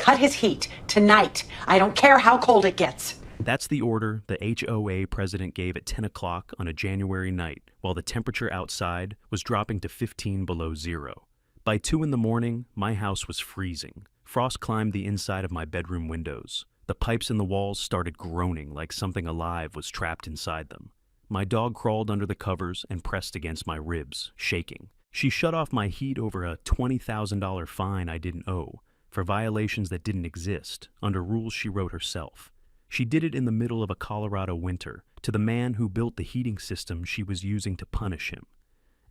cut his heat tonight. I don't care how cold it gets. That's the order the HOA president gave at 10 o'clock on a January night, while the temperature outside was dropping to 15 below zero. By 2 in the morning, my house was freezing. Frost climbed the inside of my bedroom windows. The pipes in the walls started groaning like something alive was trapped inside them. My dog crawled under the covers and pressed against my ribs, shaking. She shut off my heat over a $20,000 fine I didn't owe, for violations that didn't exist, under rules she wrote herself. She did it in the middle of a Colorado winter, to the man who built the heating system she was using to punish him.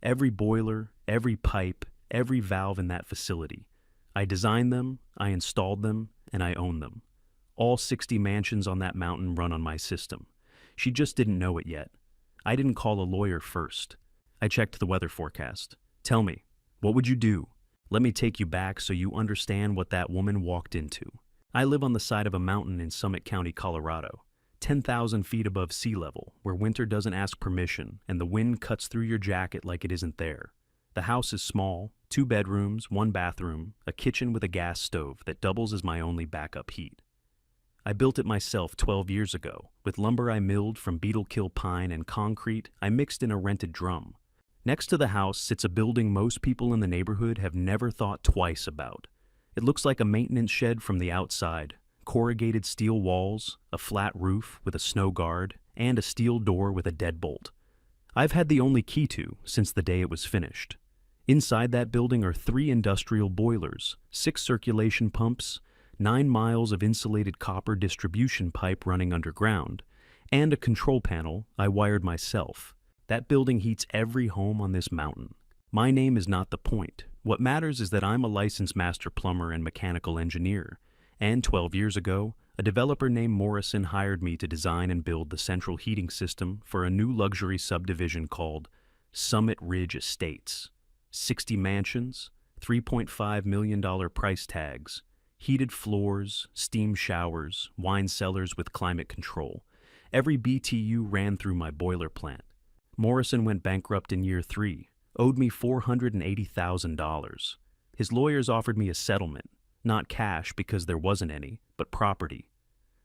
Every boiler, every pipe, every valve in that facility. I designed them, I installed them, and I own them. All 60 mansions on that mountain run on my system. She just didn't know it yet. I didn't call a lawyer first. I checked the weather forecast. Tell me, what would you do? Let me take you back so you understand what that woman walked into. I live on the side of a mountain in Summit County, Colorado, 10,000 feet above sea level, where winter doesn't ask permission and the wind cuts through your jacket like it isn't there. The house is small, 2 bedrooms, 1 bathroom, a kitchen with a gas stove that doubles as my only backup heat. I built it myself 12 years ago. With lumber I milled from beetle kill pine and concrete I mixed in a rented drum. Next to the house sits a building most people in the neighborhood have never thought twice about. It looks like a maintenance shed from the outside. Corrugated steel walls, a flat roof with a snow guard, and a steel door with a deadbolt. I've had the only key to since the day it was finished. Inside that building are 3 industrial boilers, 6 circulation pumps, 9 miles of insulated copper distribution pipe running underground, and a control panel I wired myself. That building heats every home on this mountain. My name is not the point. What matters is that I'm a licensed master plumber and mechanical engineer, and 12 years ago, a developer named Morrison hired me to design and build the central heating system for a new luxury subdivision called Summit Ridge Estates. 60 mansions, $3.5 million price tags, heated floors, steam showers, wine cellars with climate control. Every BTU ran through my boiler plant. Morrison went bankrupt in year 3, owed me $480,000. His lawyers offered me a settlement, not cash because there wasn't any, but property.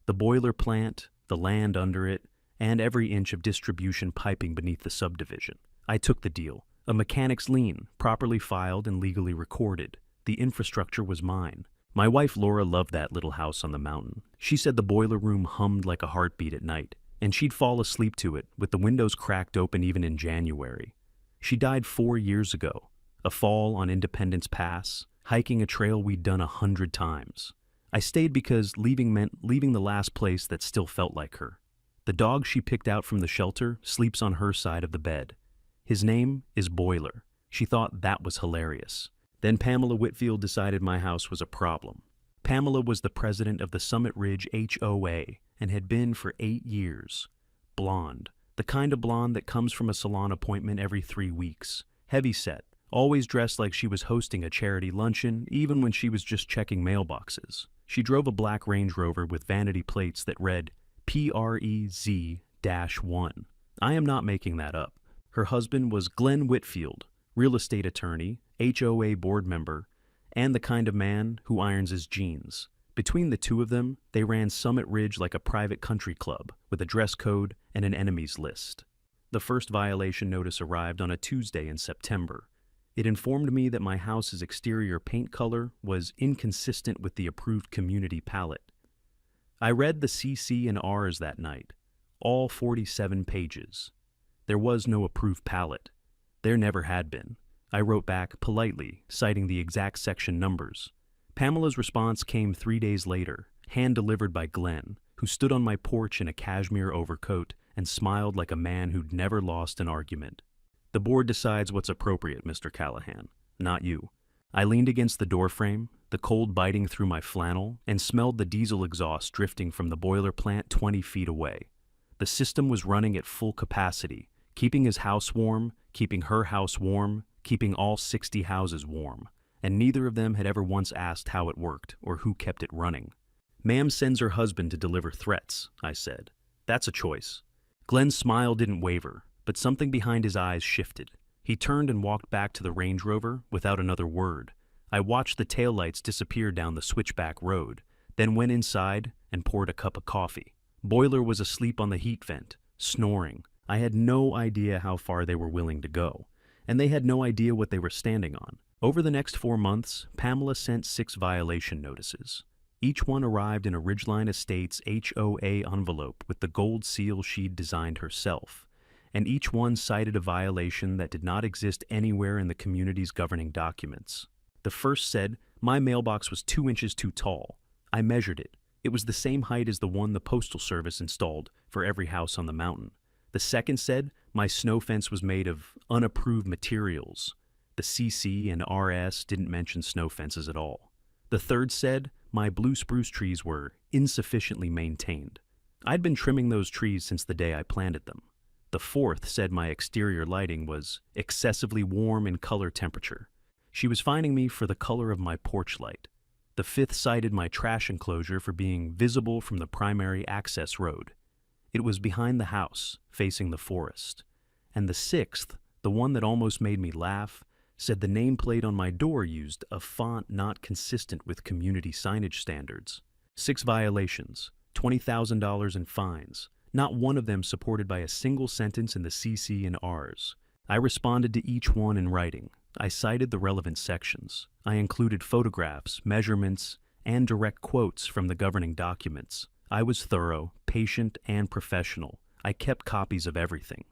The boiler plant, the land under it, and every inch of distribution piping beneath the subdivision. I took the deal. A mechanic's lien, properly filed and legally recorded. The infrastructure was mine. My wife Laura loved that little house on the mountain. She said the boiler room hummed like a heartbeat at night, and she'd fall asleep to it with the windows cracked open even in January. She died 4 years ago. A fall on Independence Pass, hiking a trail we'd done 100 times. I stayed because leaving meant leaving the last place that still felt like her. The dog she picked out from the shelter sleeps on her side of the bed. His name is Boiler. She thought that was hilarious. Then Pamela Whitfield decided my house was a problem. Pamela was the president of the Summit Ridge HOA and had been for 8 years. Blonde, the kind of blonde that comes from a salon appointment every 3 weeks. Heavyset, always dressed like she was hosting a charity luncheon, even when she was just checking mailboxes. She drove a black Range Rover with vanity plates that read PREZ-1. I am not making that up. Her husband was Glenn Whitfield, real estate attorney, HOA board member, and the kind of man who irons his jeans. Between the two of them, they ran Summit Ridge like a private country club, with a dress code and an enemies list. The first violation notice arrived on a Tuesday in September. It informed me that my house's exterior paint color was inconsistent with the approved community palette. I read the CC and Rs that night, all 47 pages. There was no approved palette. There never had been. I wrote back politely, citing the exact section numbers. Pamela's response came 3 days later, hand-delivered by Glenn, who stood on my porch in a cashmere overcoat and smiled like a man who'd never lost an argument. The board decides what's appropriate, Mr. Callahan, not you. I leaned against the doorframe, the cold biting through my flannel, and smelled the diesel exhaust drifting from the boiler plant 20 feet away. The system was running at full capacity, keeping his house warm, keeping her house warm, keeping all 60 houses warm, and neither of them had ever once asked how it worked or who kept it running. Ma'am sends her husband to deliver threats, I said. That's a choice. Glenn's smile didn't waver, but something behind his eyes shifted. He turned and walked back to the Range Rover without another word. I watched the taillights disappear down the switchback road, then went inside and poured a cup of coffee. Boiler was asleep on the heat vent, snoring. I had no idea how far they were willing to go, and they had no idea what they were standing on. Over the next 4 months, Pamela sent 6 violation notices. Each one arrived in a Ridgeline Estates HOA envelope with the gold seal she'd designed herself, and each one cited a violation that did not exist anywhere in the community's governing documents. The first said, "My mailbox was 2 inches too tall. I measured it. It was the same height as the one the Postal Service installed for every house on the mountain." The second said, "My snow fence was made of unapproved materials." The CC and RS didn't mention snow fences at all. The third said, "My blue spruce trees were insufficiently maintained. I'd been trimming those trees since the day I planted them." The fourth said my exterior lighting was excessively warm in color temperature. She was fining me for the color of my porch light. The fifth cited my trash enclosure for being visible from the primary access road. It was behind the house, facing the forest. And the sixth, the one that almost made me laugh, said the nameplate on my door used a font not consistent with community signage standards. 6 violations, $20,000 in fines, not one of them supported by a single sentence in the CC and Rs. I responded to each one in writing. I cited the relevant sections. I included photographs, measurements, and direct quotes from the governing documents. I was thorough, patient, and professional. I kept copies of everything.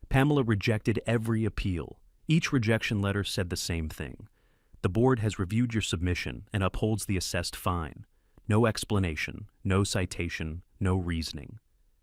Pamela rejected every appeal. Each rejection letter said the same thing. The board has reviewed your submission and upholds the assessed fine. No explanation, no citation, no reasoning.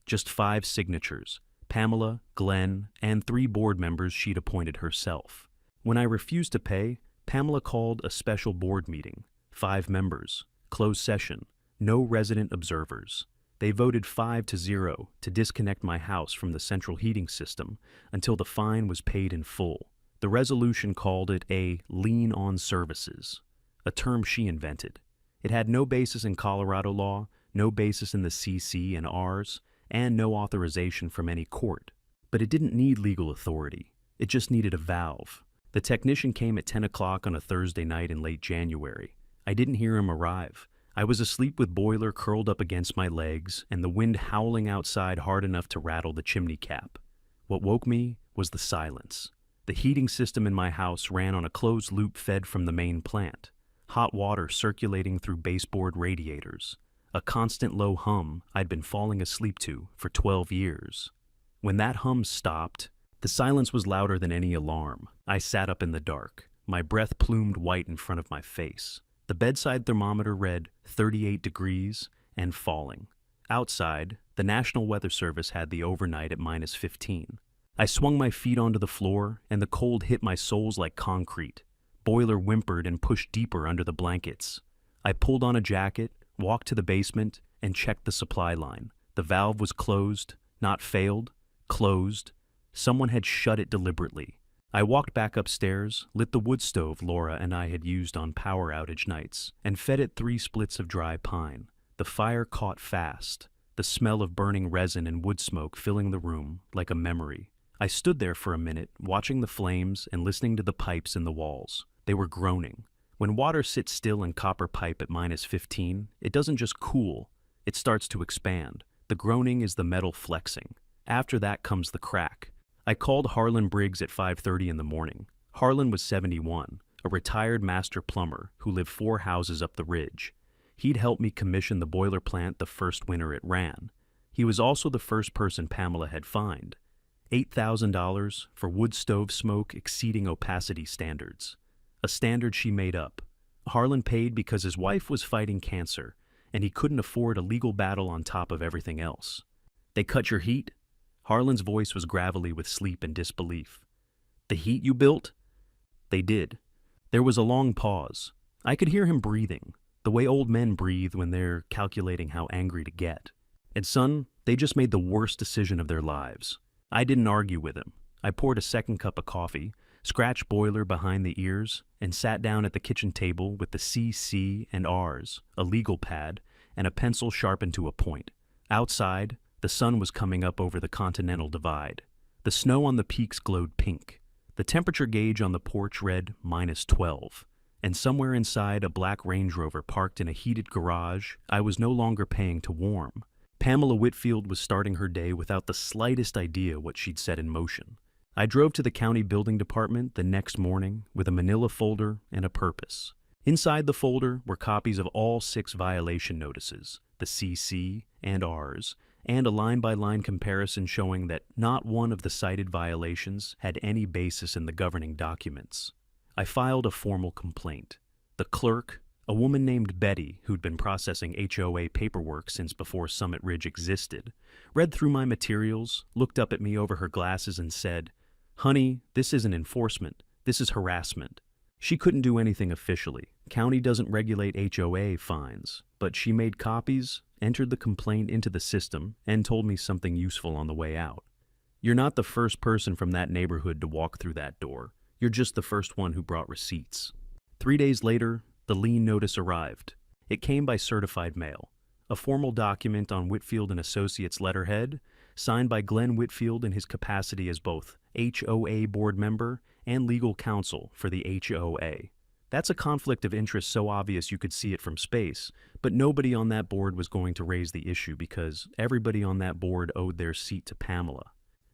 Just 5 signatures: Pamela, Glenn, and 3 board members she'd appointed herself. When I refused to pay, Pamela called a special board meeting. 5 members, closed session, no resident observers. They voted 5-0 to disconnect my house from the central heating system until the fine was paid in full. The resolution called it a lien on services, a term she invented. It had no basis in Colorado law, no basis in the CC and Rs, and no authorization from any court. But it didn't need legal authority. It just needed a valve. The technician came at 10 o'clock on a Thursday night in late January. I didn't hear him arrive. I was asleep with boiler curled up against my legs and the wind howling outside hard enough to rattle the chimney cap. What woke me was the silence. The heating system in my house ran on a closed loop fed from the main plant, hot water circulating through baseboard radiators, a constant low hum I'd been falling asleep to for 12 years. When that hum stopped, the silence was louder than any alarm. I sat up in the dark, my breath plumed white in front of my face. The bedside thermometer read 38 degrees and falling. Outside, the National Weather Service had the overnight at -15. I swung my feet onto the floor, and the cold hit my soles like concrete. Boiler whimpered and pushed deeper under the blankets. I pulled on a jacket, walked to the basement, and checked the supply line. The valve was closed, not failed, closed. Someone had shut it deliberately. I walked back upstairs, lit the wood stove Laura and I had used on power outage nights, and fed it 3 splits of dry pine. The fire caught fast, the smell of burning resin and wood smoke filling the room like a memory. I stood there for a minute, watching the flames and listening to the pipes in the walls. They were groaning. When water sits still in copper pipe at -15, it doesn't just cool, it starts to expand. The groaning is the metal flexing. After that comes the crack. I called Harlan Briggs at 5:30 in the morning. Harlan was 71, a retired master plumber who lived 4 houses up the ridge. He'd helped me commission the boiler plant the first winter it ran. He was also the first person Pamela had fined. $8,000 for wood stove smoke exceeding opacity standards, a standard she made up. Harlan paid because his wife was fighting cancer, and he couldn't afford a legal battle on top of everything else. "They cut your heat?" Harlan's voice was gravelly with sleep and disbelief. "The heat you built?" "They did." There was a long pause. I could hear him breathing, the way old men breathe when they're calculating how angry to get. "And son, they just made the worst decision of their lives." I didn't argue with him. I poured a second cup of coffee, scratched boiler behind the ears, and sat down at the kitchen table with the CC and Rs, a legal pad, and a pencil sharpened to a point. Outside, the sun was coming up over the Continental Divide. The snow on the peaks glowed pink. The temperature gauge on the porch read -12. and somewhere inside a black Range Rover parked in a heated garage, I was no longer paying to warm. Pamela Whitfield was starting her day without the slightest idea what she'd set in motion. I drove to the county building department the next morning with a manila folder and a purpose. Inside the folder were copies of all 6 violation notices, the CC and Rs, and a line-by-line comparison showing that not one of the cited violations had any basis in the governing documents. I filed a formal complaint. The clerk, a woman named Betty, who'd been processing HOA paperwork since before Summit Ridge existed, read through my materials, looked up at me over her glasses and said, "Honey, this isn't enforcement. This is harassment." She couldn't do anything officially. County doesn't regulate HOA fines, but she made copies, entered the complaint into the system, and told me something useful on the way out. "You're not the first person from that neighborhood to walk through that door. You're just the first one who brought receipts." 3 days later, the lien notice arrived. It came by certified mail, a formal document on Whitfield & Associates letterhead, signed by Glenn Whitfield in his capacity as both HOA board member and legal counsel for the HOA. That's a conflict of interest so obvious you could see it from space, but nobody on that board was going to raise the issue because everybody on that board owed their seat to Pamela.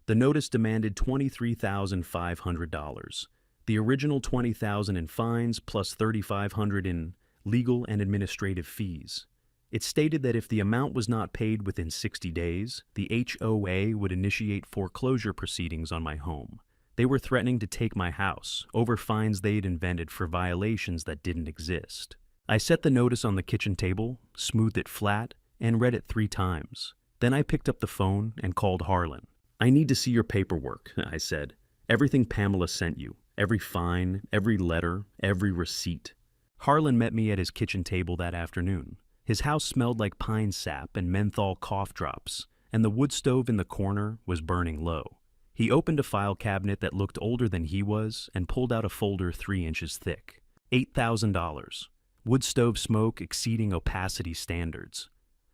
The notice demanded $23,500. The original $20,000 in fines plus $3,500 in legal and administrative fees. It stated that if the amount was not paid within 60 days, the HOA would initiate foreclosure proceedings on my home. They were threatening to take my house over fines they'd invented for violations that didn't exist. I set the notice on the kitchen table, smoothed it flat, and read it 3 times. Then I picked up the phone and called Harlan. "I need to see your paperwork," I said. "Everything Pamela sent you. Every fine, every letter, every receipt." Harlan met me at his kitchen table that afternoon. His house smelled like pine sap and menthol cough drops, and the wood stove in the corner was burning low. He opened a file cabinet that looked older than he was and pulled out a folder 3 inches thick. $8,000. Wood stove smoke exceeding opacity standards.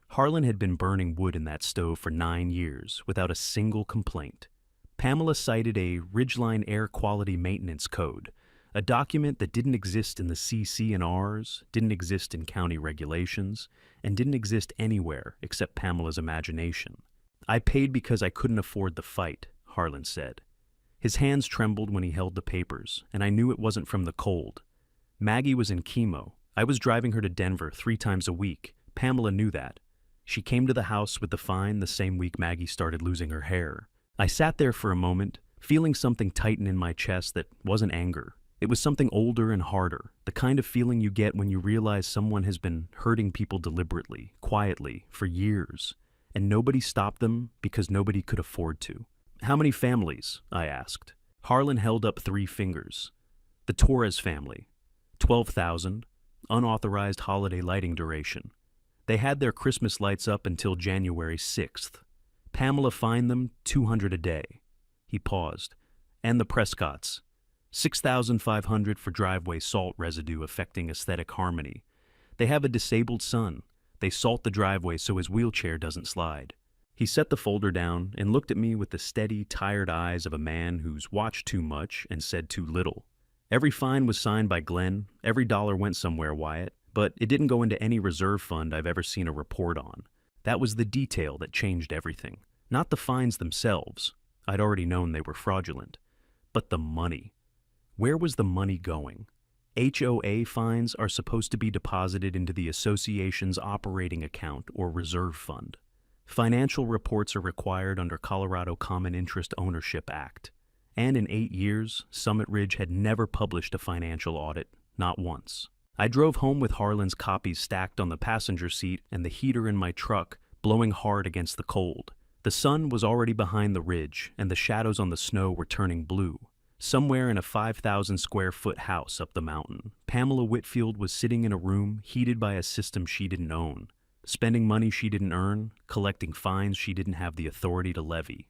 Harlan had been burning wood in that stove for 9 years without a single complaint. Pamela cited a Ridgeline Air Quality Maintenance Code, a document that didn't exist in the CC and Rs, didn't exist in county regulations, and didn't exist anywhere except Pamela's imagination. "I paid because I couldn't afford the fight," Harlan said. His hands trembled when he held the papers, and I knew it wasn't from the cold. Maggie was in chemo. I was driving her to Denver 3 times a week. Pamela knew that. She came to the house with the fine the same week Maggie started losing her hair. I sat there for a moment, feeling something tighten in my chest that wasn't anger. It was something older and harder, the kind of feeling you get when you realize someone has been hurting people deliberately, quietly, for years, and nobody stopped them because nobody could afford to. "How many families?" I asked. Harlan held up 3 fingers. "The Torres family. 12,000. Unauthorized holiday lighting duration. They had their Christmas lights up until January 6th. Pamela fined them $200 a day." He paused. "And the Prescotts. $6,500 for driveway salt residue affecting aesthetic harmony. They have a disabled son. They salt the driveway so his wheelchair doesn't slide." He set the folder down and looked at me with the steady, tired eyes of a man who's watched too much and said too little. "Every fine was signed by Glenn. Every dollar went somewhere, Wyatt. But it didn't go into any reserve fund I've ever seen a report on. That was the detail that changed everything. Not the fines themselves. I'd already known they were fraudulent. But the money. Where was the money going? HOA fines are supposed to be deposited into the association's operating account or reserve fund. Financial reports are required under Colorado Common Interest Ownership Act. And in 8 years, Summit Ridge had never published a financial audit, not once. I drove home with Harlan's copies stacked on the passenger seat and the heater in my truck blowing hard against the cold. The sun was already behind the ridge, and the shadows on the snow were turning blue. Somewhere in a 5,000 square foot house up the mountain, Pamela Whitfield was sitting in a room heated by a system she didn't own, spending money she didn't earn, collecting fines she didn't have the authority to levy.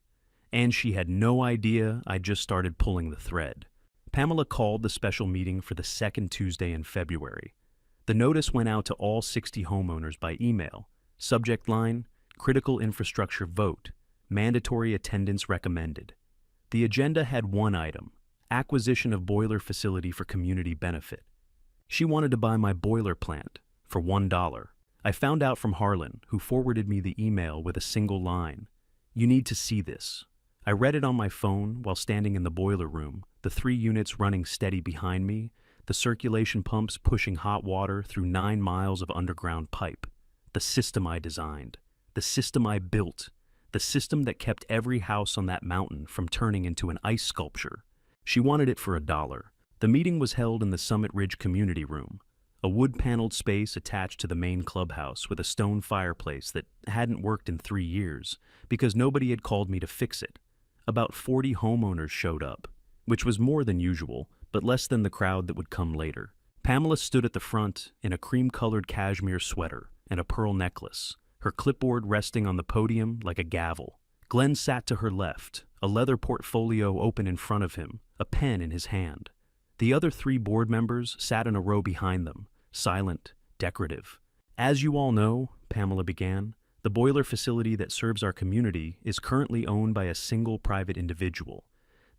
And she had no idea I'd just started pulling the thread. Pamela called the special meeting for the 2nd Tuesday in February. The notice went out to all 60 homeowners by email. Subject line, critical infrastructure vote, mandatory attendance recommended. The agenda had one item, acquisition of boiler facility for community benefit. She wanted to buy my boiler plant for $1. I found out from Harlan, who forwarded me the email with a single line. "You need to see this." I read it on my phone while standing in the boiler room, the 3 units running steady behind me, the circulation pumps pushing hot water through 9 miles of underground pipe. The system I designed, the system I built, the system that kept every house on that mountain from turning into an ice sculpture. She wanted it for $1. The meeting was held in the Summit Ridge Community Room, a wood-paneled space attached to the main clubhouse with a stone fireplace that hadn't worked in 3 years because nobody had called me to fix it. About 40 homeowners showed up, which was more than usual, but less than the crowd that would come later. Pamela stood at the front in a cream-colored cashmere sweater and a pearl necklace, her clipboard resting on the podium like a gavel. Glenn sat to her left, a leather portfolio open in front of him, a pen in his hand. The other 3 board members sat in a row behind them, silent, decorative. "As you all know," Pamela began, "the boiler facility that serves our community is currently owned by a single private individual.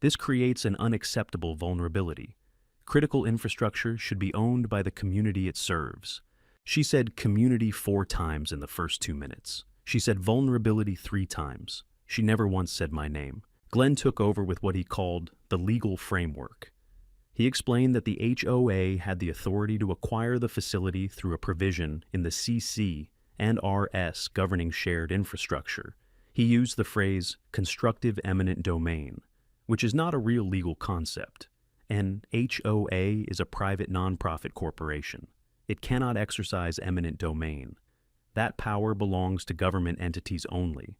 This creates an unacceptable vulnerability. Critical infrastructure should be owned by the community it serves." She said community 4 times in the first 2 minutes. She said vulnerability 3 times. She never once said my name. Glenn took over with what he called the legal framework. He explained that the HOA had the authority to acquire the facility through a provision in the CC and RS governing shared infrastructure. He used the phrase constructive eminent domain, which is not a real legal concept. An HOA is a private nonprofit corporation. It cannot exercise eminent domain. That power belongs to government entities only.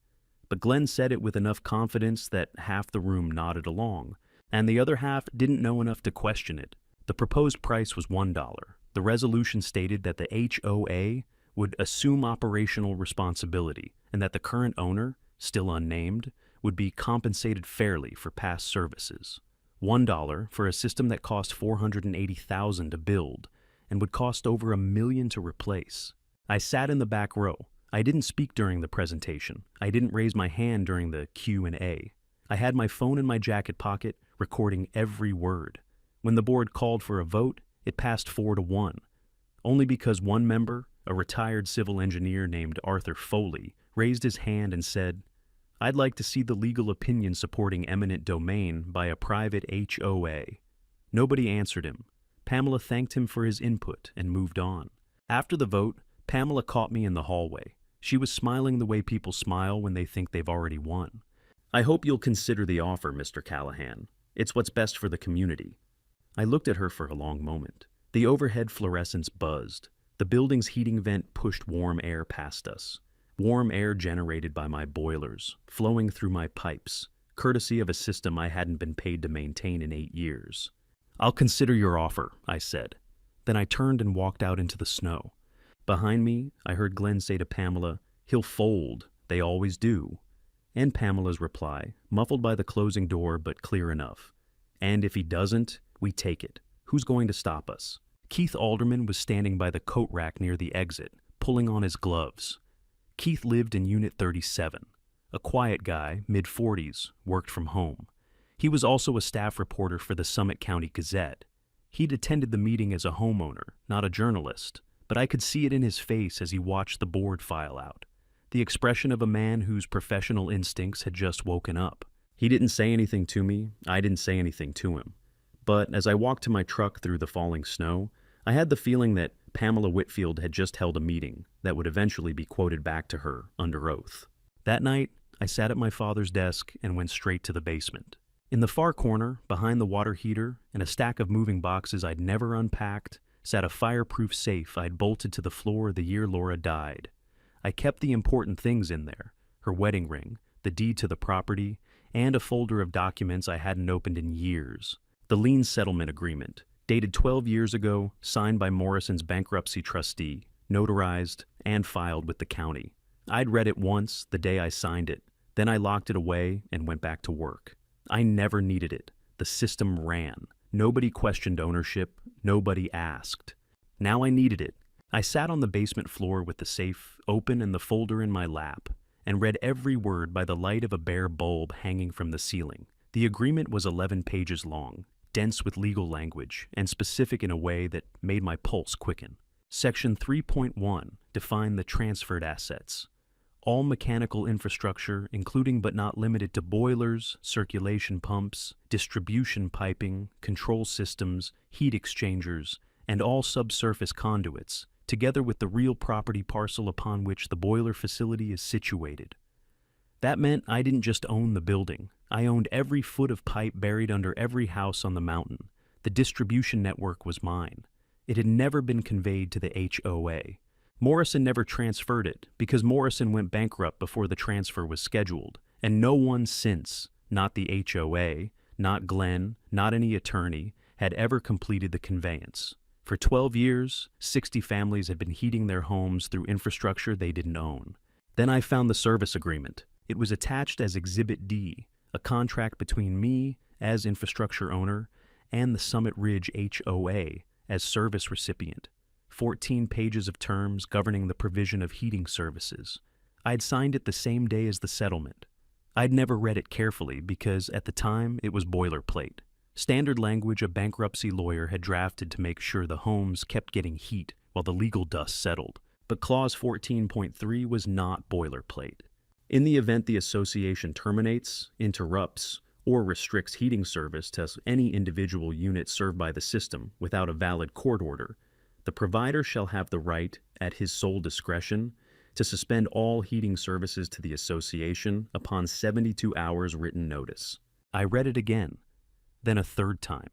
But Glenn said it with enough confidence that half the room nodded along, and the other half didn't know enough to question it. The proposed price was $1. The resolution stated that the HOA would assume operational responsibility and that the current owner, still unnamed, would be compensated fairly for past services. $1 for a system that cost $480,000 to build and would cost over $1 million to replace. I sat in the back row. I didn't speak during the presentation. I didn't raise my hand during the Q&A. I had my phone in my jacket pocket, recording every word. When the board called for a vote, it passed 4-1, only because one member, a retired civil engineer named Arthur Foley, raised his hand and said, "I'd like to see the legal opinion supporting eminent domain by a private HOA." Nobody answered him. Pamela thanked him for his input and moved on. After the vote, Pamela caught me in the hallway. She was smiling the way people smile when they think they've already won. "I hope you'll consider the offer, Mr. Callahan. It's what's best for the community." I looked at her for a long moment. The overhead fluorescence buzzed. The building's heating vent pushed warm air past us. Warm air generated by my boilers, flowing through my pipes, courtesy of a system I hadn't been paid to maintain in 8 years. "I'll consider your offer," I said. Then I turned and walked out into the snow. Behind me, I heard Glenn say to Pamela, "He'll fold. They always do." And Pamela's reply, muffled by the closing door but clear enough. "And if he doesn't, we take it. Who's going to stop us?" Keith Alderman was standing by the coat rack near the exit, pulling on his gloves. Keith lived in Unit 37. A quiet guy, mid-40s, worked from home. He was also a staff reporter for the Summit County Gazette. He'd attended the meeting as a homeowner, not a journalist, but I could see it in his face as he watched the board file out. The expression of a man whose professional instincts had just woken up. He didn't say anything to me, I didn't say anything to him. But as I walked to my truck through the falling snow, I had the feeling that Pamela Whitfield had just held a meeting that would eventually be quoted back to her under oath. That night, I sat at my father's desk and went straight to the basement. In the far corner, behind the water heater and a stack of moving boxes I'd never unpacked, sat a fireproof safe I'd bolted to the floor the year Laura died. I kept the important things in there, her wedding ring, the deed to the property, and a folder of documents I hadn't opened in years. The lien settlement agreement, dated 12 years ago, signed by Morrison's bankruptcy trustee, notarized, and filed with the county. I'd read it once the day I signed it, then I locked it away and went back to work. I never needed it. The system ran. Nobody questioned ownership. Nobody asked. Now I needed it. I sat on the basement floor with the safe open and the folder in my lap, and read every word by the light of a bare bulb hanging from the ceiling. The agreement was 11 pages long, dense with legal language and specific in a way that made my pulse quicken. Section 3.1 defined the transferred assets. All mechanical infrastructure, including but not limited to boilers, circulation pumps, distribution piping, control systems, heat exchangers, and all subsurface conduits, together with the real property parcel upon which the boiler facility is situated. That meant I didn't just own the building. I owned every foot of pipe buried under every house on the mountain. The distribution network was mine. It had never been conveyed to the HOA. Morrison never transferred it because Morrison went bankrupt before the transfer was scheduled, and no one since, not the HOA, not Glenn, not any attorney, had ever completed the conveyance. For 12 years, 60 families had been heating their homes through infrastructure they didn't own. Then I found the service agreement. It was attached as Exhibit D, a contract between me, as infrastructure owner, and the Summit Ridge HOA, as service recipient. 14 pages of terms governing the provision of heating services. I'd signed it the same day as the settlement. I'd never read it carefully because, at the time, it was boilerplate. Standard language a bankruptcy lawyer had drafted to make sure the homes kept getting heat while the legal dust settled. But Clause 14.3 was not boilerplate. In the event the association terminates, interrupts, or restricts heating service to any individual unit served by the system without a valid court order, the provider shall have the right, at his sole discretion, to suspend all heating services to the association upon 72 hours written notice. I read it again, then a third time.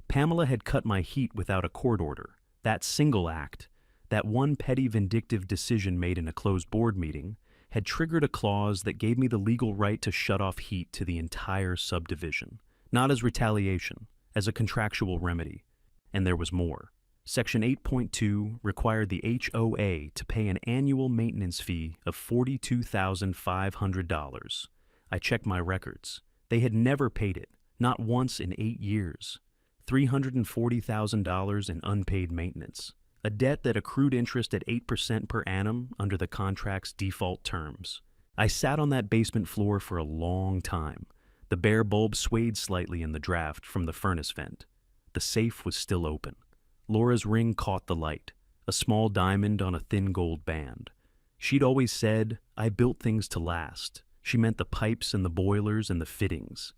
Pamela had cut my heat without a court order. That single act, that one petty vindictive decision made in a closed board meeting, had triggered a clause that gave me the legal right to shut off heat to the entire subdivision, not as retaliation, as a contractual remedy. And there was more. Section 8.2 required the HOA to pay an annual maintenance fee of $42,500. I checked my records. They had never paid it, not once in 8 years. $340,000 in unpaid maintenance, a debt that accrued interest at 8% per annum under the contract's default terms. I sat on that basement floor for a long time. The bare bulb swayed slightly in the draft from the furnace vent. The safe was still open. Laura's ring caught the light, a small diamond on a thin gold band. She'd always said, I built things to last. She meant the pipes and the boilers and the fittings.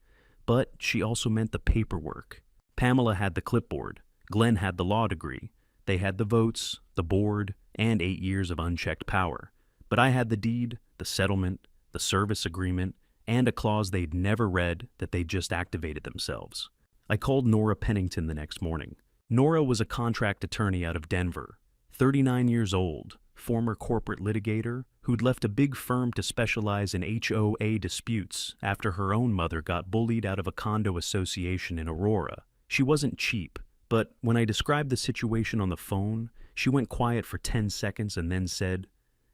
But she also meant the paperwork. Pamela had the clipboard. Glenn had the law degree. They had the votes, the board, and 8 years of unchecked power. But I had the deed, the settlement, the service agreement, and a clause they'd never read that they'd just activated themselves. I called Nora Pennington the next morning. Nora was a contract attorney out of Denver, 39 years old, former corporate litigator who'd left a big firm to specialize in HOA disputes after her own mother got bullied out of a condo association in Aurora. She wasn't cheap, but when I described the situation on the phone, she went quiet for 10 seconds and then said,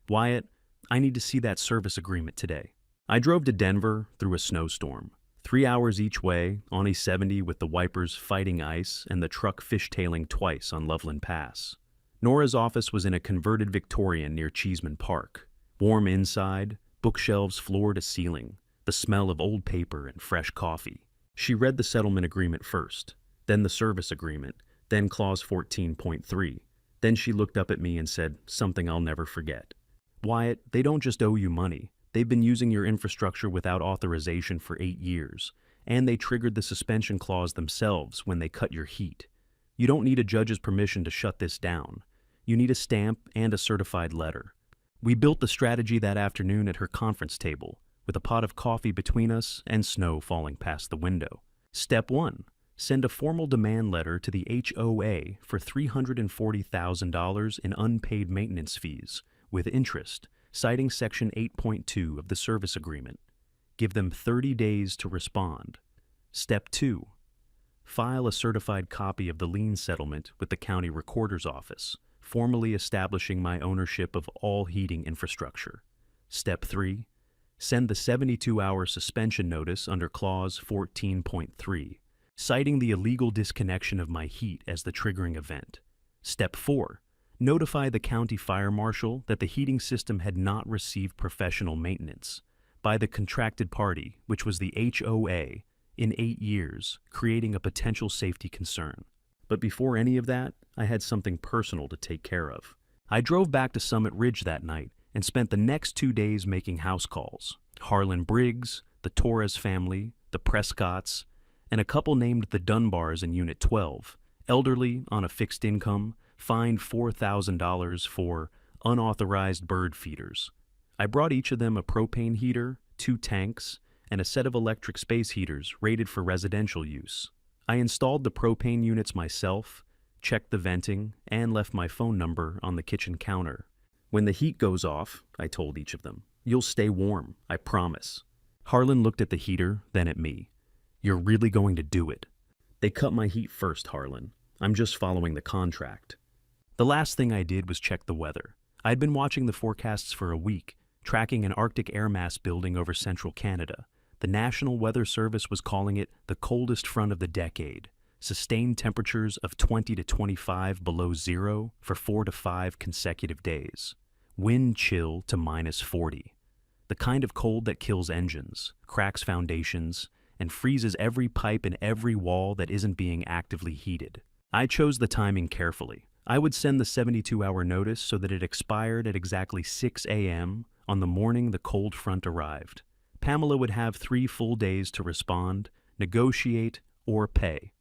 Wyatt, I need to see that service agreement today. I drove to Denver through a snowstorm. 3 hours each way, on E70 with the wipers fighting ice and the truck fishtailing twice on Loveland Pass. Nora's office was in a converted Victorian near Cheeseman Park. Warm inside, bookshelves floor to ceiling, the smell of old paper and fresh coffee. She read the settlement agreement first, then the service agreement, then Clause 14.3. Then she looked up at me and said something I'll never forget. Wyatt, they don't just owe you money. They've been using your infrastructure without authorization for 8 years, and they triggered the suspension clause themselves when they cut your heat. You don't need a judge's permission to shut this down. You need a stamp and a certified letter. We built the strategy that afternoon at her conference table, with a pot of coffee between us and snow falling past the window. Step 1. Send a formal demand letter to the HOA for $340,000 in unpaid maintenance fees, with interest, citing Section 8.2 of the service agreement. Give them 30 days to respond. Step 2. File a certified copy of the lien settlement with the county recorder's office, formally establishing my ownership of all heating infrastructure. Step 3. Send the 72-hour suspension notice under Clause 14.3, citing the illegal disconnection of my heat as the triggering event. Step 4. Notify the county fire marshal that the heating system had not received professional maintenance by the contracted party, which was the HOA, in 8 years, creating a potential safety concern. But before any of that, I had something personal to take care of. I drove back to Summit Ridge that night and spent the next 2 days making house calls. Harlan Briggs, the Torres family, the Prescotts, and a couple named the Dunbars in Unit 12, elderly on a fixed income, fined $4,000 for unauthorized bird feeders. I brought each of them a propane heater, 2 tanks, and a set of electric space heaters rated for residential use. I installed the propane units myself, checked the venting, and left my phone number on the kitchen counter. When the heat goes off, I told each of them, you'll stay warm, I promise. Harlan looked at the heater, then at me. You're really going to do it. They cut my heat first, Harlan. I'm just following the contract. The last thing I did was check the weather. I'd been watching the forecasts for a week, tracking an Arctic air mass building over central Canada. The National Weather Service was calling it the coldest front of the decade. Sustained temperatures of 20 to 25 below zero for 4 to 5 consecutive days. Wind chill to minus 40. The kind of cold that kills engines, cracks foundations, and freezes every pipe and every wall that isn't being actively heated. I chose the timing carefully. I would send the 72-hour notice so that it expired at exactly 6 a.m. on the morning the cold front arrived. Pamela would have 3 full days to respond, negotiate, or pay.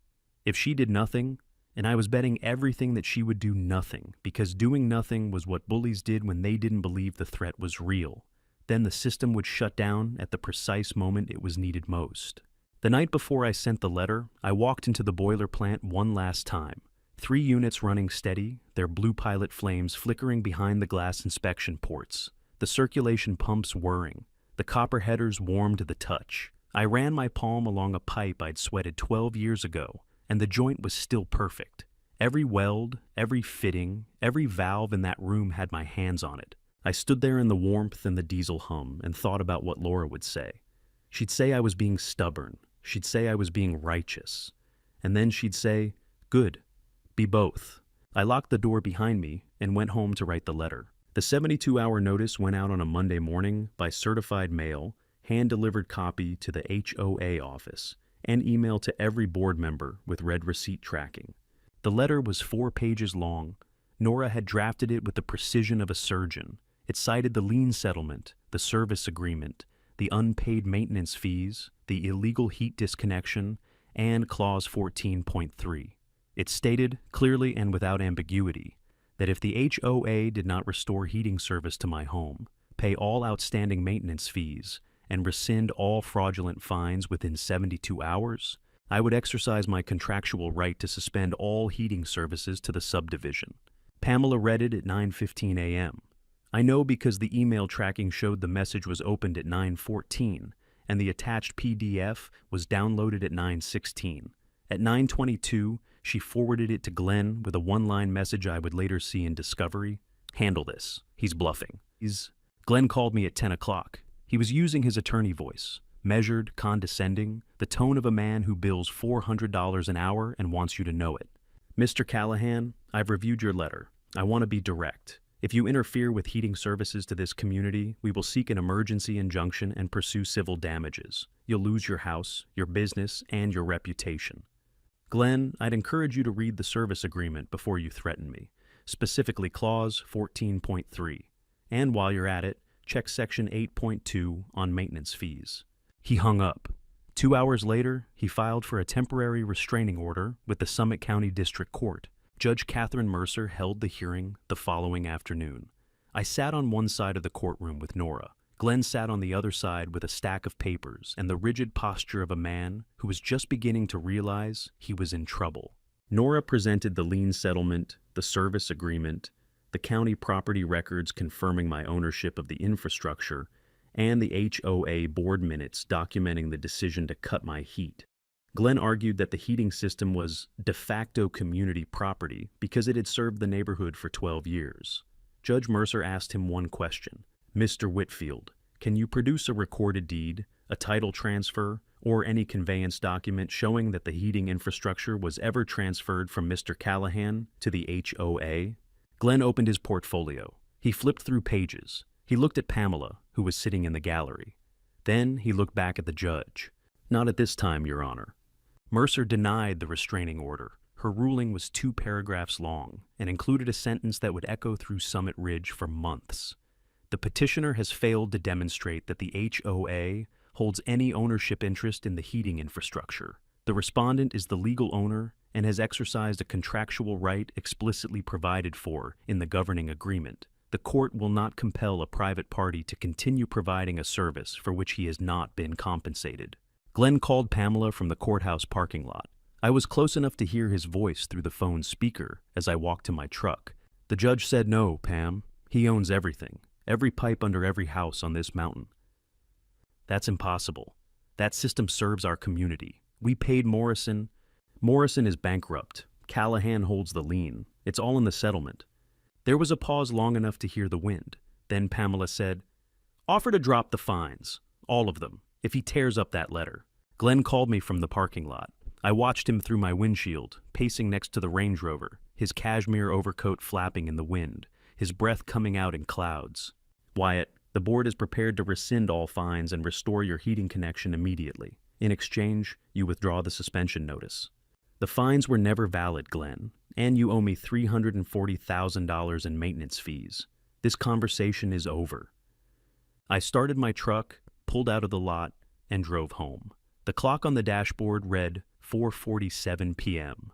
If she did nothing, and I was betting everything that she would do nothing, because doing nothing was what bullies did when they didn't believe the threat was real, then the system would shut down at the precise moment it was needed most. The night before I sent the letter, I walked into the boiler plant one last time. 3 units running steady, their blue pilot flames flickering behind the glass inspection ports, the circulation pumps whirring, the copper headers warm to the touch. I ran my palm along a pipe I'd sweated 12 years ago, and the joint was still perfect. Every weld, every fitting, every valve in that room had my hands on it. I stood there in the warmth and the diesel hum and thought about what Laura would say. She'd say I was being stubborn. She'd say I was being righteous. And then she'd say, good, be both. I locked the door behind me and went home to write the letter. The 72-hour notice went out on a Monday morning by certified mail, hand-delivered copy to the HOA office, and email to every board member with red receipt tracking. The letter was 4 pages long. Nora had drafted it with the precision of a surgeon. It cited the lien settlement, the service agreement, the unpaid maintenance fees, the illegal heat disconnection, and Clause 14.3. It stated, clearly and without ambiguity, that if the HOA did not restore heating service to my home, pay all outstanding maintenance fees, and rescind all fraudulent fines within 72 hours, I would exercise my contractual right to suspend all heating services to the subdivision. Pamela read it at 9:15 a.m. I know because the email tracking showed the message was opened at 9:14, and the attached PDF was downloaded at 9:16. At 9:22, she forwarded it to Glenn with a one-line message I would later see in Discovery. Handle this. He's bluffing. Glenn called me at 10 o'clock. He was using his attorney voice, measured, condescending, the tone of a man who bills $400 an hour and wants you to know it. Mr. Callahan, I've reviewed your letter. I want to be direct. If you interfere with heating services to this community, we will seek an emergency injunction and pursue civil damages. You'll lose your house, your business, and your reputation. Glenn, I'd encourage you to read the service agreement before you threaten me, specifically Clause 14.3. And while you're at it, check Section 8.2 on maintenance fees. He hung up. 2 hours later, he filed for a temporary restraining order with the Summit County District Court. Judge Catherine Mercer held the hearing the following afternoon. I sat on one side of the courtroom with Nora. Glenn sat on the other side with a stack of papers and the rigid posture of a man who was just beginning to realize he was in trouble. Nora presented the lien settlement, the service agreement, the county property records confirming my ownership of the infrastructure, and the HOA board minutes documenting the decision to cut my heat. Glenn argued that the heating system was de facto community property because it had served the neighborhood for 12 years. Judge Mercer asked him one question. Mr. Whitfield, can you produce a recorded deed, a title transfer, or any conveyance document showing that the heating infrastructure was ever transferred from Mr. Callahan to the HOA? Glenn opened his portfolio. He flipped through pages. He looked at Pamela, who was sitting in the gallery. Then he looked back at the judge. Not at this time, Your Honor. Mercer denied the restraining order. Her ruling was 2 paragraphs long and included a sentence that would echo through Summit Ridge for months. The petitioner has failed to demonstrate that the HOA holds any ownership interest in the heating infrastructure. The respondent is the legal owner and has exercised a contractual right explicitly provided for in the governing agreement. The court will not compel a private party to continue providing a service for which he has not been compensated. Glenn called Pamela from the courthouse parking lot. I was close enough to hear his voice through the phone speaker as I walked to my truck. The judge said, "No, Pam. He owns everything. Every pipe under every house on this mountain." That's impossible. That system serves our community. We paid Morrison. Morrison is bankrupt. Callahan holds the lien. It's all in the settlement. There was a pause long enough to hear the wind. Then Pamela said, "Offer to drop the fines. All of them. If he tears up that letter." Glenn called me from the parking lot. I watched him through my windshield, pacing next to the Range Rover, his cashmere overcoat flapping in the wind, his breath coming out in clouds. "Wyatt, the board is prepared to rescind all fines and restore your heating connection immediately. In exchange, you withdraw the suspension notice." "The fines were never valid, Glenn, and you owe me $340,000 in maintenance fees. This conversation is over." I started my truck, pulled out of the lot, and drove home. The clock on the dashboard read 4:47 p.m.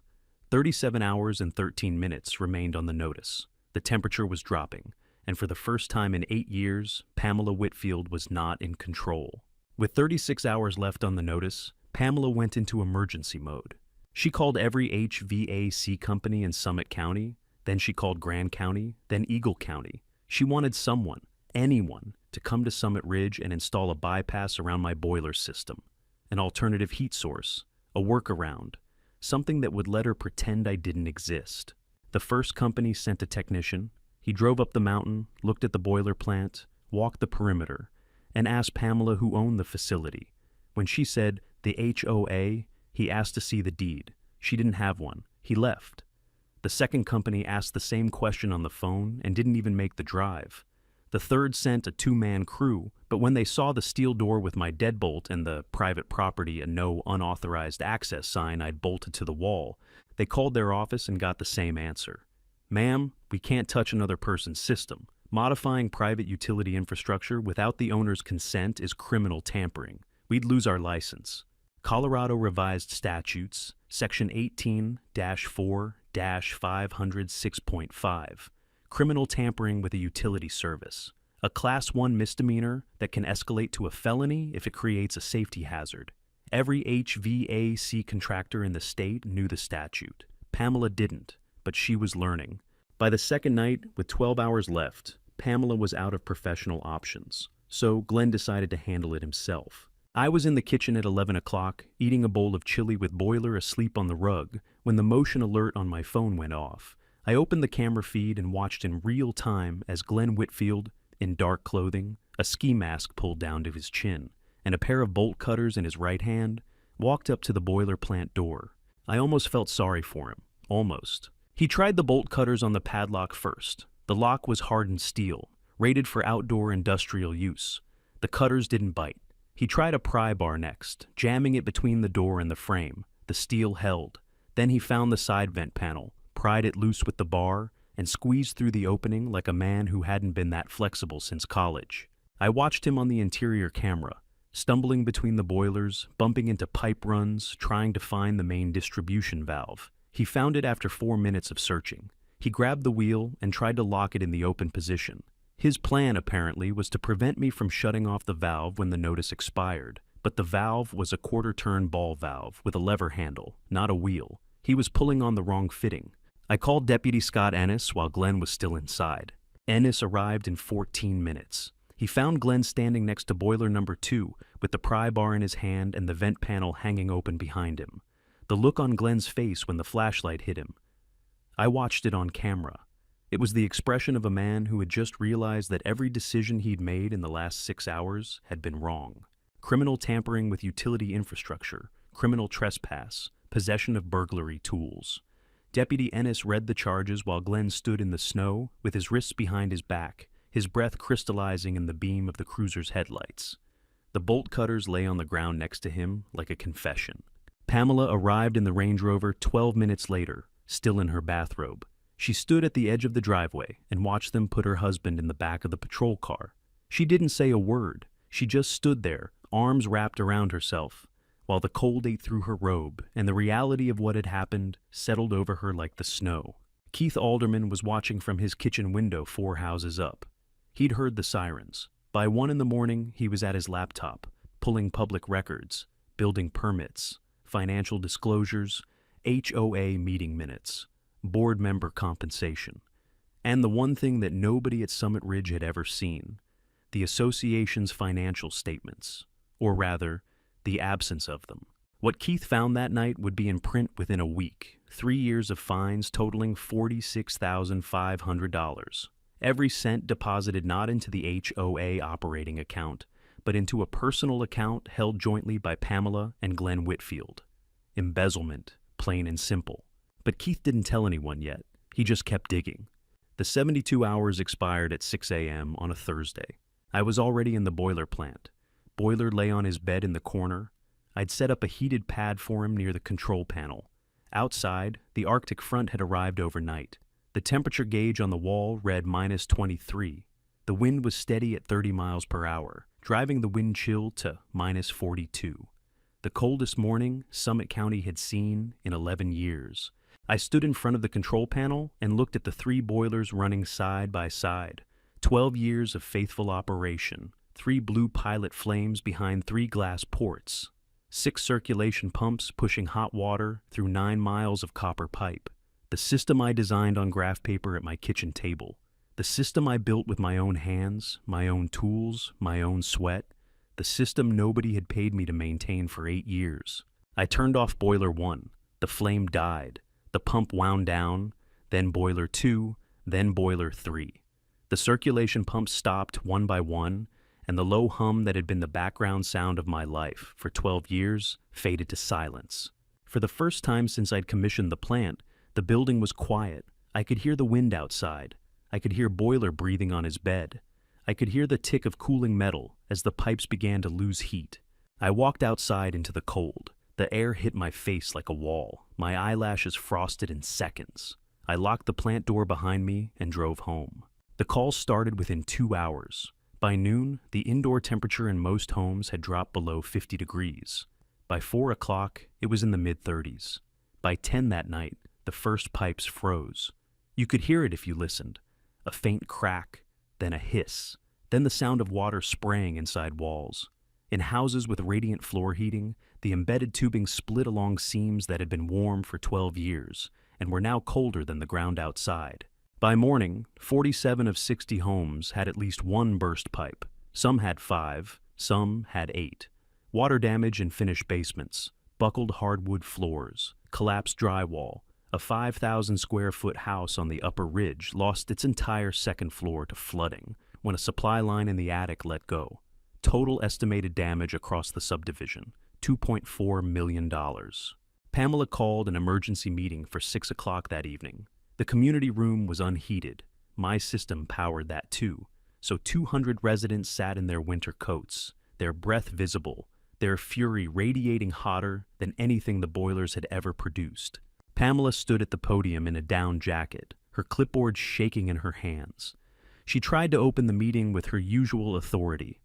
37 hours and 13 minutes remained on the notice. The temperature was dropping, and for the first time in 8 years, Pamela Whitfield was not in control. With 36 hours left on the notice, Pamela went into emergency mode. She called every HVAC company in Summit County, then she called Grand County, then Eagle County. She wanted someone, anyone, to come to Summit Ridge and install a bypass around my boiler system, an alternative heat source, a workaround, something that would let her pretend I didn't exist. The first company sent a technician. He drove up the mountain, looked at the boiler plant, walked the perimeter, and asked Pamela who owned the facility. When she said, "the HOA," he asked to see the deed. She didn't have one. He left. The second company asked the same question on the phone and didn't even make the drive. The third sent a 2-man crew, but when they saw the steel door with my deadbolt and the private property and no unauthorized access sign I'd bolted to the wall, they called their office and got the same answer. "Ma'am, we can't touch another person's system. Modifying private utility infrastructure without the owner's consent is criminal tampering. We'd lose our license." Colorado Revised Statutes, Section 18-4-506.5. Criminal tampering with a utility service. A Class 1 misdemeanor that can escalate to a felony if it creates a safety hazard. Every HVAC contractor in the state knew the statute. Pamela didn't, but she was learning. By the second night, with 12 hours left, Pamela was out of professional options, so Glenn decided to handle it himself. I was in the kitchen at 11 o'clock, eating a bowl of chili with boiler asleep on the rug, when the motion alert on my phone went off. I opened the camera feed and watched in real time as Glenn Whitfield, in dark clothing, a ski mask pulled down to his chin, and a pair of bolt cutters in his right hand, walked up to the boiler plant door. I almost felt sorry for him. Almost. He tried the bolt cutters on the padlock first. The lock was hardened steel, rated for outdoor industrial use. The cutters didn't bite. He tried a pry bar next, jamming it between the door and the frame. The steel held. Then he found the side vent panel, pried it loose with the bar, and squeezed through the opening like a man who hadn't been that flexible since college. I watched him on the interior camera, stumbling between the boilers, bumping into pipe runs, trying to find the main distribution valve. He found it after 4 minutes of searching. He grabbed the wheel and tried to lock it in the open position. His plan, apparently, was to prevent me from shutting off the valve when the notice expired. But the valve was a quarter-turn ball valve with a lever handle, not a wheel. He was pulling on the wrong fitting. I called Deputy Scott Ennis while Glenn was still inside. Ennis arrived in 14 minutes. He found Glenn standing next to boiler number 2 with the pry bar in his hand and the vent panel hanging open behind him. The look on Glenn's face when the flashlight hit him. I watched it on camera. It was the expression of a man who had just realized that every decision he'd made in the last 6 hours had been wrong. Criminal tampering with utility infrastructure, criminal trespass, possession of burglary tools. Deputy Ennis read the charges while Glenn stood in the snow with his wrists behind his back, his breath crystallizing in the beam of the cruiser's headlights. The bolt cutters lay on the ground next to him like a confession. Pamela arrived in the Range Rover 12 minutes later, still in her bathrobe. She stood at the edge of the driveway and watched them put her husband in the back of the patrol car. She didn't say a word. She just stood there, arms wrapped around herself, while the cold ate through her robe and the reality of what had happened settled over her like the snow. Keith Alderman was watching from his kitchen window 4 houses up. He'd heard the sirens. By 1 in the morning, he was at his laptop, pulling public records, building permits, financial disclosures, HOA meeting minutes, board member compensation, and the one thing that nobody at Summit Ridge had ever seen, the association's financial statements, or rather, the absence of them. What Keith found that night would be in print within a week, 3 years of fines totaling $46,500. Every cent deposited not into the HOA operating account, but into a personal account held jointly by Pamela and Glenn Whitfield. Embezzlement, plain and simple. But Keith didn't tell anyone yet. He just kept digging. The 72 hours expired at 6 a.m. on a Thursday. I was already in the boiler plant. Boiler lay on his bed in the corner. I'd set up a heated pad for him near the control panel. Outside, the Arctic front had arrived overnight. The temperature gauge on the wall read -23. The wind was steady at 30 miles per hour, driving the wind chill to -42. The coldest morning Summit County had seen in 11 years. I stood in front of the control panel and looked at the 3 boilers running side by side. 12 years of faithful operation, 3 blue pilot flames behind 3 glass ports, 6 circulation pumps pushing hot water through 9 miles of copper pipe. The system I designed on graph paper at my kitchen table. The system I built with my own hands, my own tools, my own sweat. The system nobody had paid me to maintain for 8 years. I turned off boiler 1. The flame died. The pump wound down, then boiler 2, then boiler 3. The circulation pumps stopped one by one, and the low hum that had been the background sound of my life for 12 years faded to silence. For the first time since I'd commissioned the plant, the building was quiet. I could hear the wind outside. I could hear Boiler breathing on his bed. I could hear the tick of cooling metal as the pipes began to lose heat. I walked outside into the cold. The air hit my face like a wall. My eyelashes frosted in seconds. I locked the plant door behind me and drove home. The call started within 2 hours. By noon, the indoor temperature in most homes had dropped below 50 degrees. By 4 o'clock, it was in the mid-30s. By 10 that night, the first pipes froze. You could hear it if you listened. A faint crack, then a hiss, then the sound of water spraying inside walls. In houses with radiant floor heating, the embedded tubing split along seams that had been warm for 12 years and were now colder than the ground outside. By morning, 47 of 60 homes had at least 1 burst pipe. Some had 5, some had 8. Water damage in finished basements, buckled hardwood floors, collapsed drywall. A 5,000 square foot house on the upper ridge lost its entire second floor to flooding when a supply line in the attic let go. Total estimated damage across the subdivision, $2.4 million. Pamela called an emergency meeting for 6 o'clock that evening. The community room was unheated. My system powered that too. So 200 residents sat in their winter coats, their breath visible, their fury radiating hotter than anything the boilers had ever produced. Pamela stood at the podium in a down jacket, her clipboard shaking in her hands. She tried to open the meeting with her usual authority.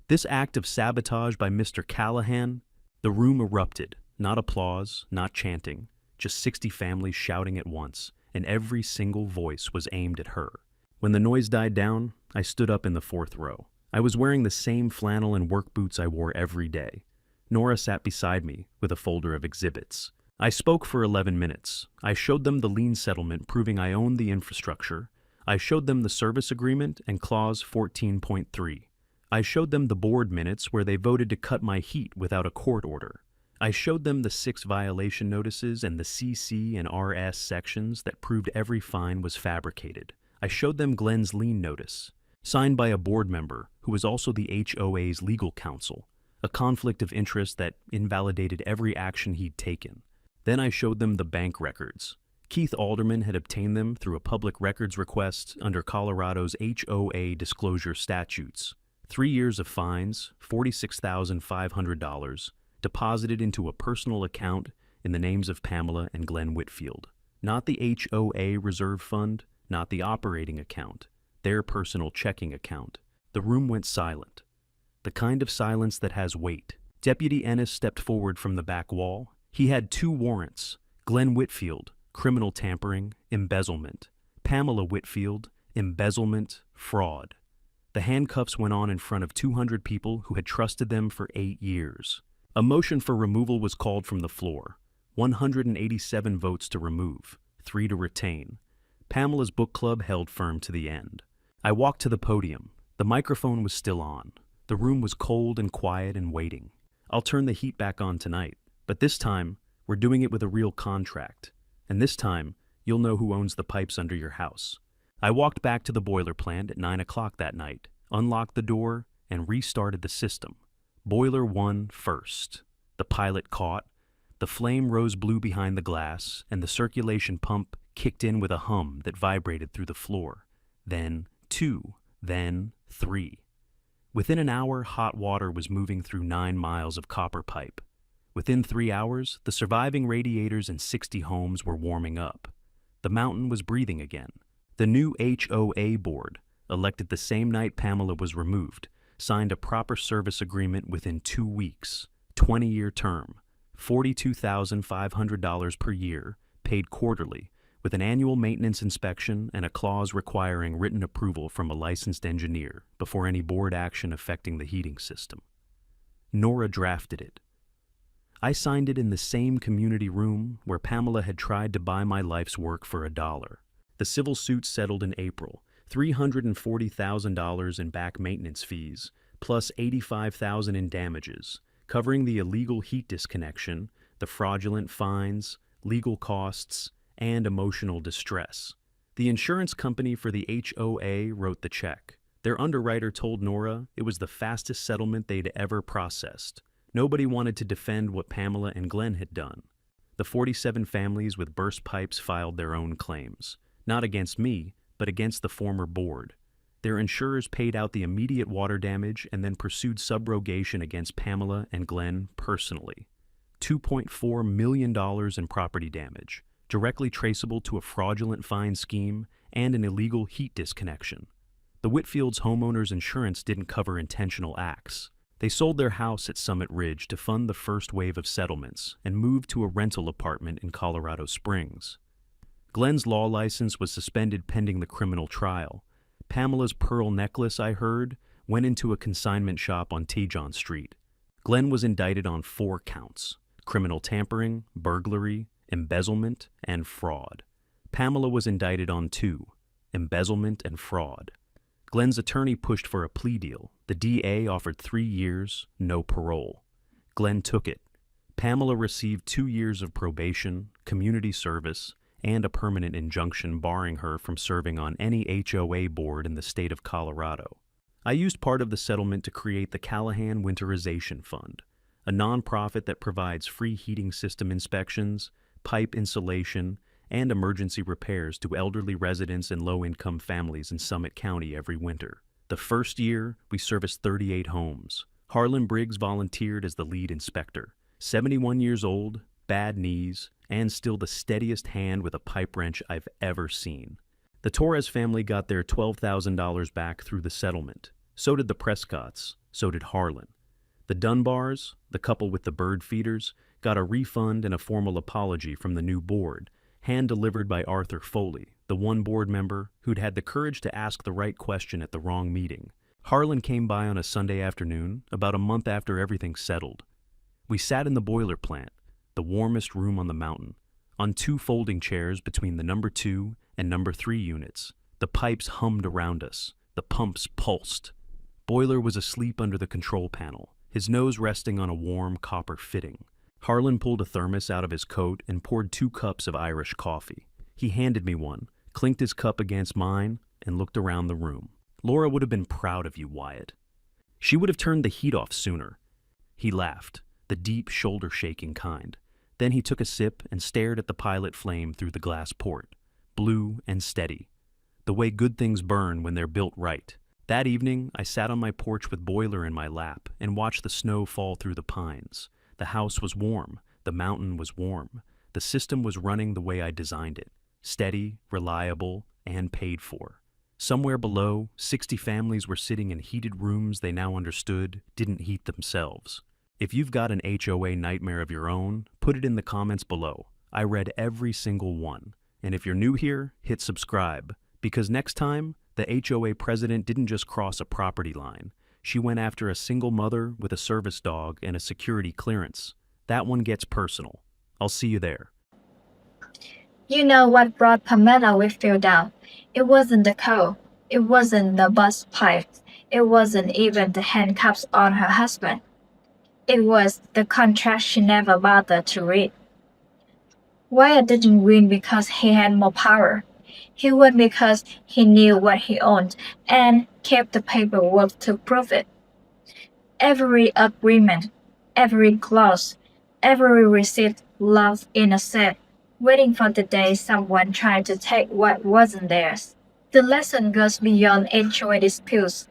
This act of sabotage by Mr. Callahan, the room erupted. Not applause, not chanting, just 60 families shouting at once, and every single voice was aimed at her. When the noise died down, I stood up in the 4th row. I was wearing the same flannel and work boots I wore every day. Nora sat beside me with a folder of exhibits. I spoke for 11 minutes. I showed them the lien settlement proving I owned the infrastructure. I showed them the service agreement and clause 14.3. I showed them the board minutes where they voted to cut my heat without a court order. I showed them the 6 violation notices and the CC and RS sections that proved every fine was fabricated. I showed them Glenn's lien notice, signed by a board member who was also the HOA's legal counsel, a conflict of interest that invalidated every action he'd taken. Then I showed them the bank records. Keith Alderman had obtained them through a public records request under Colorado's HOA disclosure statutes. 3 years of fines, $46,500, deposited into a personal account in the names of Pamela and Glenn Whitfield. Not the HOA reserve fund, not the operating account, their personal checking account. The room went silent. The kind of silence that has weight. Deputy Ennis stepped forward from the back wall. He had 2 warrants. Glenn Whitfield, criminal tampering, embezzlement. Pamela Whitfield, embezzlement, fraud. The handcuffs went on in front of 200 people who had trusted them for 8 years. A motion for removal was called from the floor. 187 votes to remove, 3 to retain. Pamela's book club held firm to the end. I walked to the podium. The microphone was still on. The room was cold and quiet and waiting. I'll turn the heat back on tonight, but this time, we're doing it with a real contract. And this time, you'll know who owns the pipes under your house. I walked back to the boiler plant at 9 o'clock that night, unlocked the door, and restarted the system. Boiler 1 first. The pilot caught. The flame rose blue behind the glass, and the circulation pump kicked in with a hum that vibrated through the floor. Then 2, then 3. Within an hour, hot water was moving through 9 miles of copper pipe. Within 3 hours, the surviving radiators in 60 homes were warming up. The mountain was breathing again. The new HOA board, elected the same night Pamela was removed, signed a proper service agreement within 2 weeks, 20-year term, $42,500 per year, paid quarterly, with an annual maintenance inspection and a clause requiring written approval from a licensed engineer before any board action affecting the heating system. Nora drafted it. I signed it in the same community room where Pamela had tried to buy my life's work for $1. The civil suit settled in April, $340,000 in back maintenance fees, plus $85,000 in damages, covering the illegal heat disconnection, the fraudulent fines, legal costs, and emotional distress. The insurance company for the HOA wrote the check. Their underwriter told Nora it was the fastest settlement they'd ever processed. Nobody wanted to defend what Pamela and Glenn had done. The 47 families with burst pipes filed their own claims, not against me, but against the former board. Their insurers paid out the immediate water damage and then pursued subrogation against Pamela and Glenn personally. $2.4 million in property damage, directly traceable to a fraudulent fine scheme and an illegal heat disconnection. The Whitfields' homeowners insurance didn't cover intentional acts. They sold their house at Summit Ridge to fund the first wave of settlements and moved to a rental apartment in Colorado Springs. Glenn's law license was suspended pending the criminal trial. Pamela's pearl necklace, I heard, went into a consignment shop on Tejon Street. Glenn was indicted on 4 counts: criminal tampering, burglary, embezzlement, and fraud. Pamela was indicted on 2, embezzlement and fraud. Glenn's attorney pushed for a plea deal. The DA offered 3 years, no parole. Glenn took it. Pamela received 2 years of probation, community service, and a permanent injunction barring her from serving on any HOA board in the state of Colorado. I used part of the settlement to create the Callahan Winterization Fund, a nonprofit that provides free heating system inspections, pipe insulation, and emergency repairs to elderly residents and low-income families in Summit County every winter. The first year, we serviced 38 homes. Harlan Briggs volunteered as the lead inspector. 71 years old, bad knees, and still the steadiest hand with a pipe wrench I've ever seen. The Torres family got their $12,000 back through the settlement. So did the Prescotts. So did Harlan. The Dunbars, the couple with the bird feeders, got a refund and a formal apology from the new board, hand-delivered by Arthur Foley, the one board member who'd had the courage to ask the right question at the wrong meeting. Harlan came by on a Sunday afternoon, about a month after everything settled. We sat in the boiler plant, the warmest room on the mountain, on 2 folding chairs between the number 2 and number 3 units. The pipes hummed around us. The pumps pulsed. Boiler was asleep under the control panel, his nose resting on a warm copper fitting. Harlan pulled a thermos out of his coat and poured 2 cups of Irish coffee. He handed me one, clinked his cup against mine, and looked around the room. Laura would have been proud of you, Wyatt. She would have turned the heat off sooner. He laughed, the deep, shoulder-shaking kind. Then he took a sip and stared at the pilot flame through the glass port, blue and steady, the way good things burn when they're built right. That evening, I sat on my porch with Boiler in my lap and watched the snow fall through the pines. The house was warm. The mountain was warm. The system was running the way I designed it. Steady, reliable, and paid for. Somewhere below, 60 families were sitting in heated rooms they now understood didn't heat themselves. If you've got an HOA nightmare of your own, put it in the comments below. I read every single one. And if you're new here, hit subscribe. Because next time, the HOA president didn't just cross a property line. She went after a single mother with a service dog and a security clearance. That one gets personal. I'll see you there. You know what brought Pamela Whitfield down? It wasn't the cold. It wasn't the bus pipes. It wasn't even the handcuffs on her husband. It was the contract she never bothered to read. Wyatt didn't win because he had more power. He won because he knew what he owned and kept the paperwork to prove it. Every agreement, every clause, every receipt locked in a safe, waiting for the day someone tried to take what wasn't theirs. The lesson goes beyond HOA disputes.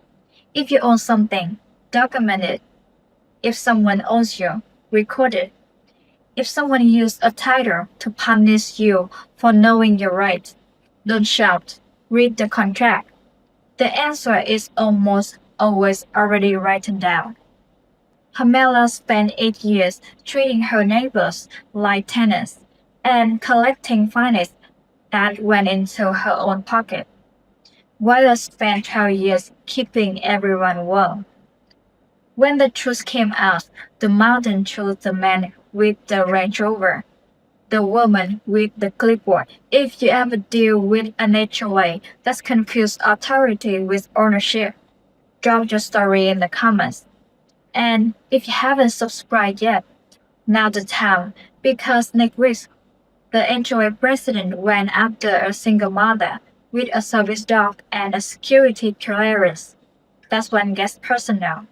If you own something, document it. If someone owns you, record it. If someone used a title to punish you for knowing your rights, don't shout, read the contract. The answer is almost always already written down. Pamela spent 8 years treating her neighbors like tenants and collecting fines that went into her own pocket. Wyatt spent 12 years keeping everyone warm. When the truth came out, the mountain chose the man with the Range Rover, the woman with the clipboard. If you ever deal with an HOA that's confused authority with ownership, drop your story in the comments. And if you haven't subscribed yet, now's the time, because next week, the HOA president went after a single mother with a service dog and a security clearance. That's when it gets personal.